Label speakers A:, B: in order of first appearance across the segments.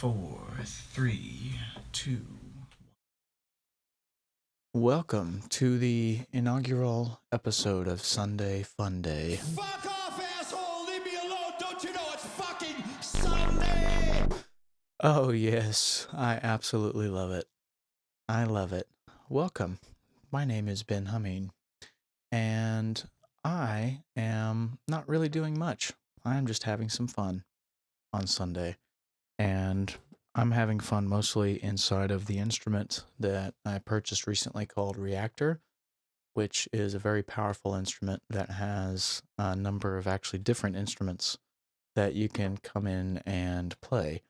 A: 4, 3, 2.
B: Welcome to the inaugural episode of Sunday Funday.
C: Fuck off, asshole! Leave me alone! Don't you know it's fucking Sunday?
B: Oh yes, I absolutely love it. I love it. Welcome. My name is Ben Humming, and I am not really doing much. I am just having some fun on Sunday, and I'm having fun mostly inside of the instrument that I purchased recently called Reaktor, which is a very powerful instrument that has a number of actually different instruments that you can come in and play.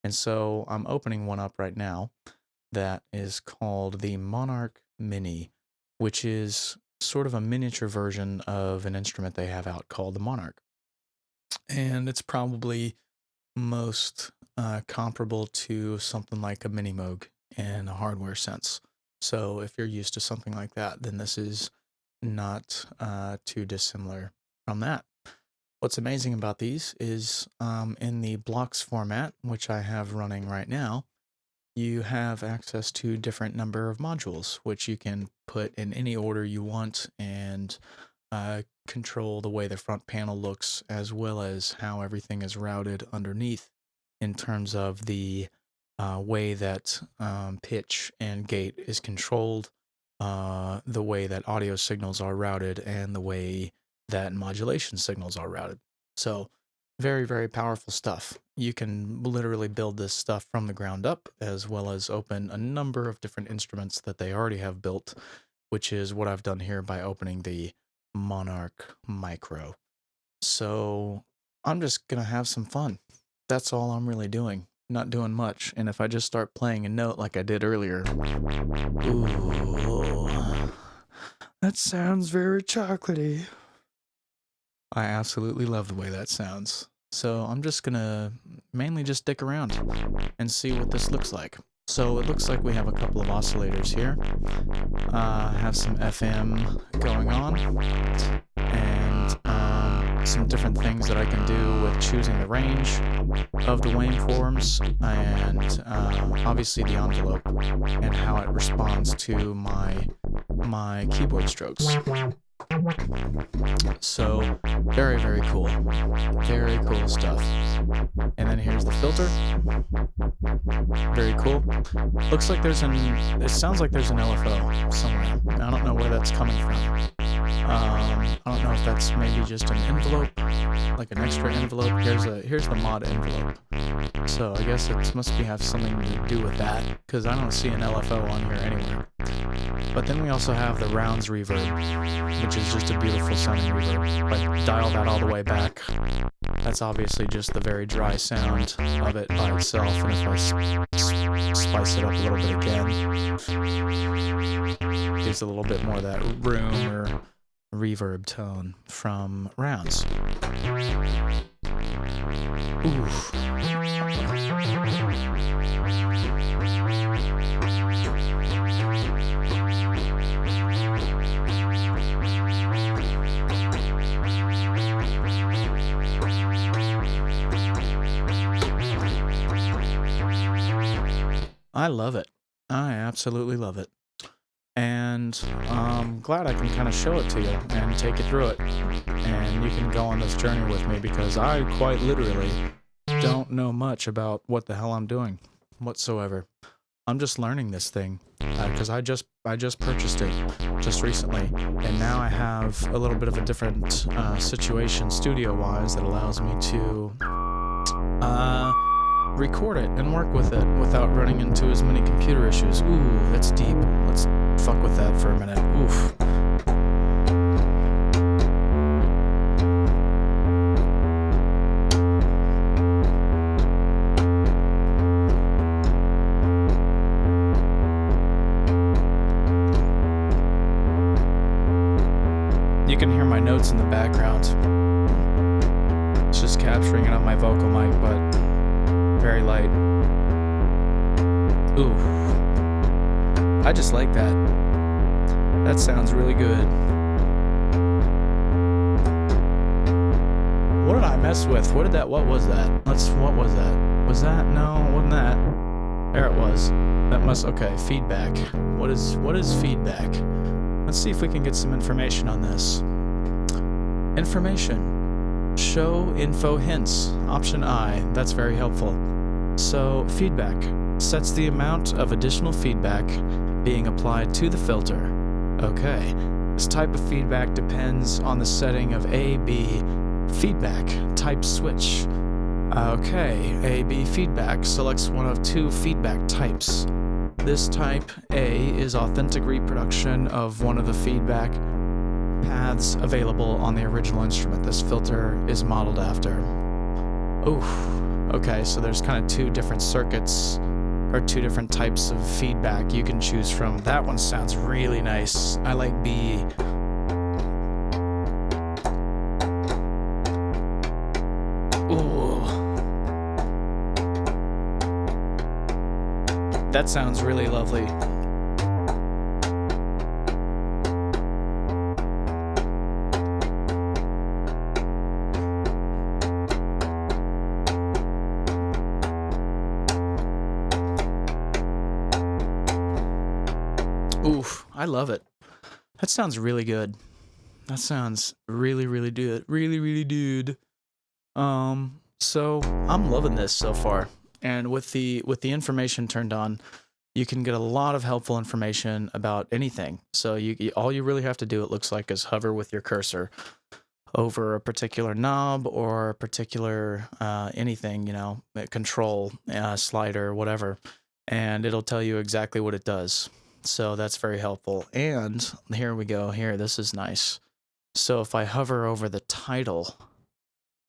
B: And so I'm opening one up right now that is called the Monarch Mini, which is sort of a miniature version of an instrument they have out called the Monarch. And it's probably most comparable to something like a Mini Moog in a hardware sense. So if you're used to something like that, then this is not too dissimilar from that. What's amazing about these is in the blocks format, which I have running right now, you have access to different number of modules, which you can put in any order you want and control the way the front panel looks, as well as how everything is routed underneath in terms of the way that pitch and gate is controlled, the way that audio signals are routed, and the way that modulation signals are routed. So very, very powerful stuff. You can literally build this stuff from the ground up, as well as open a number of different instruments that they already have built, which is what I've done here by opening the Monarch Micro. So I'm just gonna have some fun. That's all I'm really doing. Not doing much. And if I just start playing a note like I did earlier, ooh, that sounds very chocolatey. I absolutely love the way that sounds. So I'm just gonna mainly just stick around and see what this looks like. So it looks like we have a couple of oscillators here. Have some FM going on, and some different things that I can do with choosing the range of the waveforms, and obviously the envelope and how it responds to my keyboard strokes. So very, very cool. Very cool stuff. And then here's the filter. Very cool. Looks like it sounds like there's an LFO somewhere. I don't know where that's coming from. I don't know if that's maybe just an envelope, like an extra envelope. Here's the mod envelope. So I guess it must have something to do with that, because I don't see an LFO on here anywhere. But then we also have the rounds reverb, which is just a beautiful sounding reverb. But dial that all the way back. That's obviously just the very dry sound of it by itself. And if I spice it up a little bit again, gives a little bit more of that room or reverb tone from rounds. Ooh. I love it. I absolutely love it. And I'm glad I can kind of show it to you and take you through it. And you can go on this journey with me, because I quite literally don't know much about what the hell I'm doing whatsoever. I'm just learning this thing because I just purchased it just recently, and now I have a little bit of a different situation studio-wise that allows me to record it and work with it without running into as many computer issues. Ooh, that's deep. Let's fuck with that for a minute. Oof. You can hear my notes in the background. It's just capturing it on my vocal mic, but very light. Ooh. I just like that. That sounds really good. What did I mess with? What was that? What was that? Was that? No, wasn't that. There it was. That must, okay, feedback. What is feedback? Let's see if we can get some information on this. Information. Show info hints. Option I. That's very helpful. So, feedback sets the amount of additional feedback being applied to the filter. Okay. This type of feedback depends on the setting of A, B, feedback, type switch. Okay, A-B feedback selects one of two feedback types. This type A is authentic reproduction of one of the feedback paths available on the original instrument this filter is modeled after. Oof. Okay, so there's kind of two different circuits or two different types of feedback you can choose from. That one sounds really nice. I like B. Ooh. That sounds really lovely. Oof, I love it. That sounds really good. That sounds really, really good. Really good. So I'm loving this so far. And with the information turned on, you can get a lot of helpful information about anything. So all you really have to do, it looks like, is hover with your cursor over a particular knob or a particular anything, control, slider, whatever, and it'll tell you exactly what it does. So that's very helpful. And here we go. Here, this is nice. So if I hover over the title,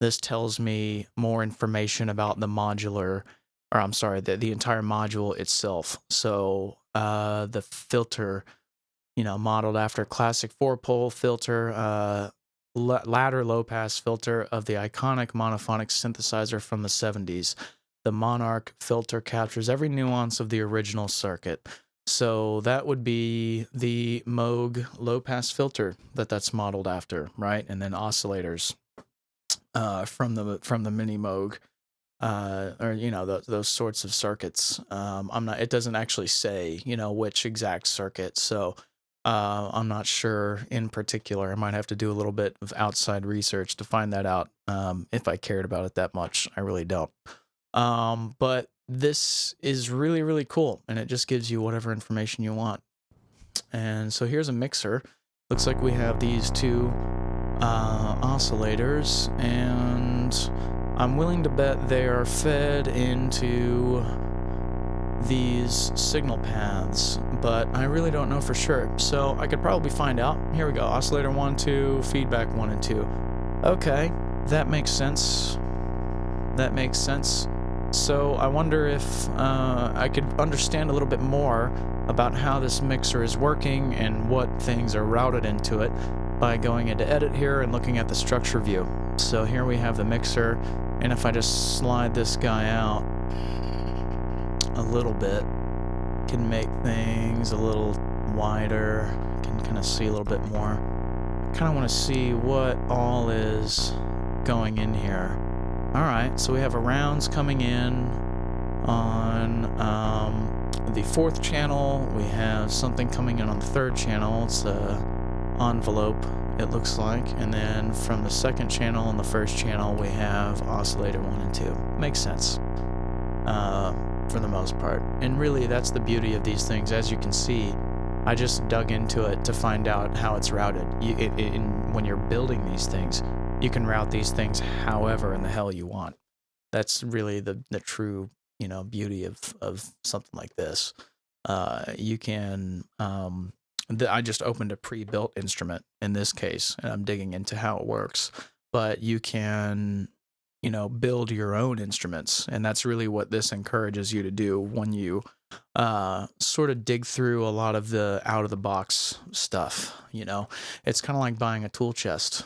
B: this tells me more information about the modular, or I'm sorry, the entire module itself. So the filter, modeled after classic 4-pole filter, ladder low-pass filter of the iconic monophonic synthesizer from the 70s. The Monarch filter captures every nuance of the original circuit. So that would be the Moog low-pass filter that's modeled after, right? And then oscillators from the mini Moog, or those sorts of circuits. It doesn't actually say which exact circuit, so I'm not sure in particular. I might have to do a little bit of outside research to find that out. If I cared about it that much, I really don't. But this is really, really cool, and it just gives you whatever information you want. And so here's a mixer. Looks like we have these two oscillators, and I'm willing to bet they are fed into these signal paths, but I really don't know for sure. So I could probably find out. Here we go. Oscillator 1, 2, feedback 1 and 2. Okay, that makes sense. That makes sense. So I wonder if I could understand a little bit more about how this mixer is working and what things are routed into it by going into edit here and looking at the structure view. So here we have the mixer, and if I just slide this guy out a little bit, can make things a little wider, can kind of see a little bit more. Kind of want to see what all is going in here. Alright, so we have a rounds coming in on the 4th channel. We have something coming in on the 3rd channel. It's a envelope, it looks like. And then from the 2nd channel and the 1st channel, we have oscillator 1 and 2. Makes sense for the most part. And really, that's the beauty of these things. As you can see, I just dug into it to find out how it's routed. When you're building these things, you can route these things however in the hell you want. That's really the true, beauty of something like this. You can, I just opened a pre-built instrument in this case, and I'm digging into how it works. But you can, build your own instruments, and that's really what this encourages you to do when you sort of dig through a lot of the out-of-the-box stuff. It's kind of like buying a tool chest.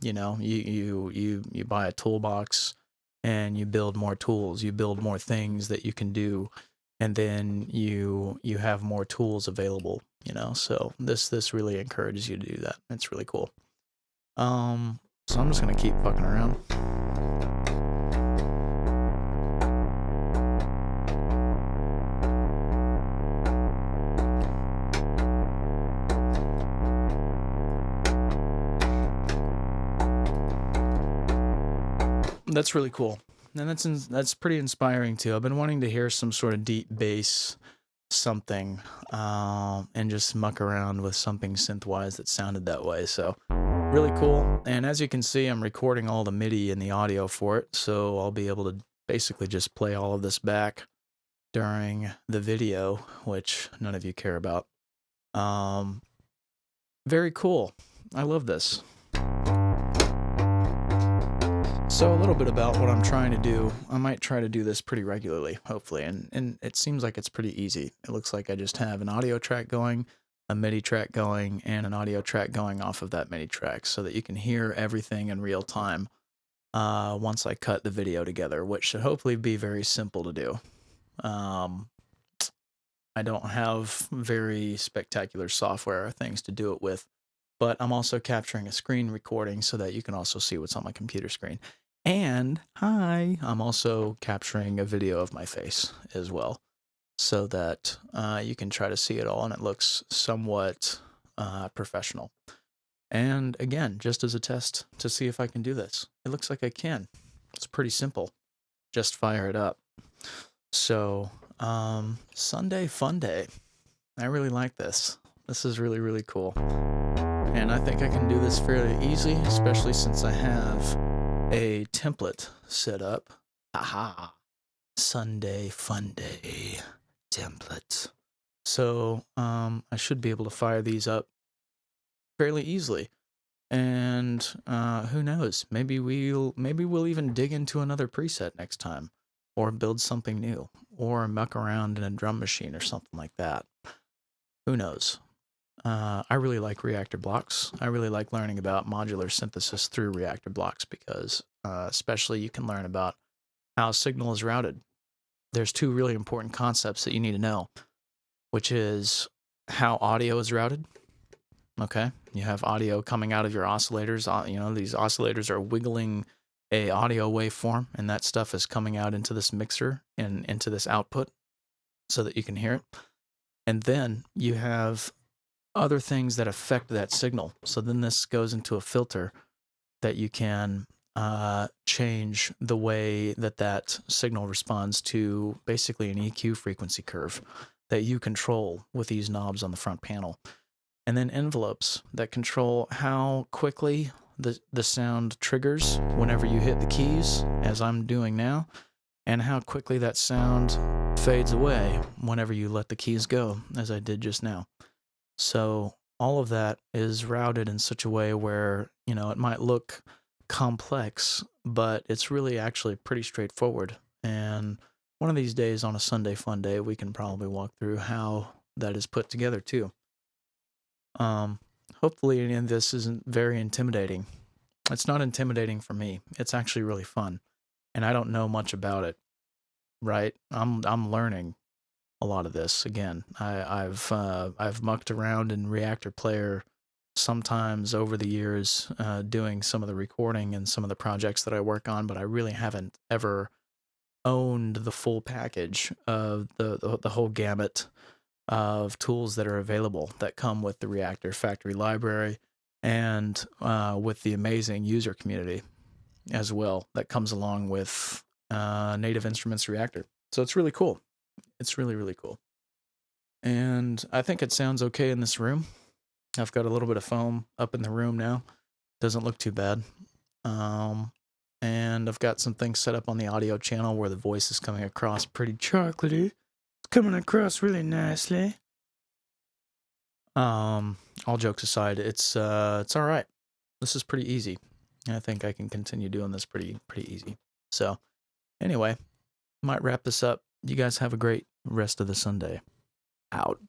B: You buy a toolbox and you build more tools, you build more things that you can do, and then you have more tools available, so this really encourages you to do that. It's really cool. So I'm just gonna keep fucking around. that's really cool. And that's pretty inspiring too. I've been wanting to hear some sort of deep bass something, and just muck around with something synth-wise that sounded that way. So really cool. And as you can see, I'm recording all the MIDI and the audio for it, so I'll be able to basically just play all of this back during the video, which none of you care about. Very cool. I love this. So a little bit about what I'm trying to do. I might try to do this pretty regularly, hopefully, and it seems like it's pretty easy. It looks like I just have an audio track going, a MIDI track going, and an audio track going off of that MIDI track so that you can hear everything in real time once I cut the video together, which should hopefully be very simple to do. I don't have very spectacular software or things to do it with, but I'm also capturing a screen recording so that you can also see what's on my computer screen. And I'm also capturing a video of my face as well, so that you can try to see it all and it looks somewhat professional. And again, just as a test to see if I can do this. It looks like I can. It's pretty simple. Just fire it up. So, Sunday Funday. I really like this. This is really, really cool. And I think I can do this fairly easy, especially since I have a template set up. Aha! Sunday Funday template. So, I should be able to fire these up fairly easily. And who knows? Maybe we'll even dig into another preset next time, or build something new, or muck around in a drum machine or something like that. Who knows? I really like reactor blocks. I really like learning about modular synthesis through reactor blocks because especially you can learn about how signal is routed. There's two really important concepts that you need to know, which is how audio is routed. Okay, you have audio coming out of your oscillators. These oscillators are wiggling a audio waveform, and that stuff is coming out into this mixer and into this output so that you can hear it. And then you have other things that affect that signal. So then this goes into a filter that you can change the way that signal responds to basically an EQ frequency curve that you control with these knobs on the front panel. And then envelopes that control how quickly the sound triggers whenever you hit the keys, as I'm doing now, and how quickly that sound fades away whenever you let the keys go, as I did just now. So all of that is routed in such a way where, it might look complex, but it's really actually pretty straightforward. And one of these days on a Sunday Funday, we can probably walk through how that is put together too. Hopefully any of this isn't very intimidating. It's not intimidating for me. It's actually really fun. And I don't know much about it, right? I'm learning a lot of this. Again, I've mucked around in Reactor Player sometimes over the years, doing some of the recording and some of the projects that I work on, but I really haven't ever owned the full package of the whole gamut of tools that are available that come with the Reactor factory library and with the amazing user community as well that comes along with Native Instruments Reaktor. So it's really cool. It's really, really cool. And I think it sounds okay in this room. I've got a little bit of foam up in the room now. Doesn't look too bad. And I've got some things set up on the audio channel where the voice is coming across pretty chocolatey. It's coming across really nicely. All jokes aside, it's all right. This is pretty easy. I think I can continue doing this pretty easy. So anyway, might wrap this up. You guys have a great rest of the Sunday. Out.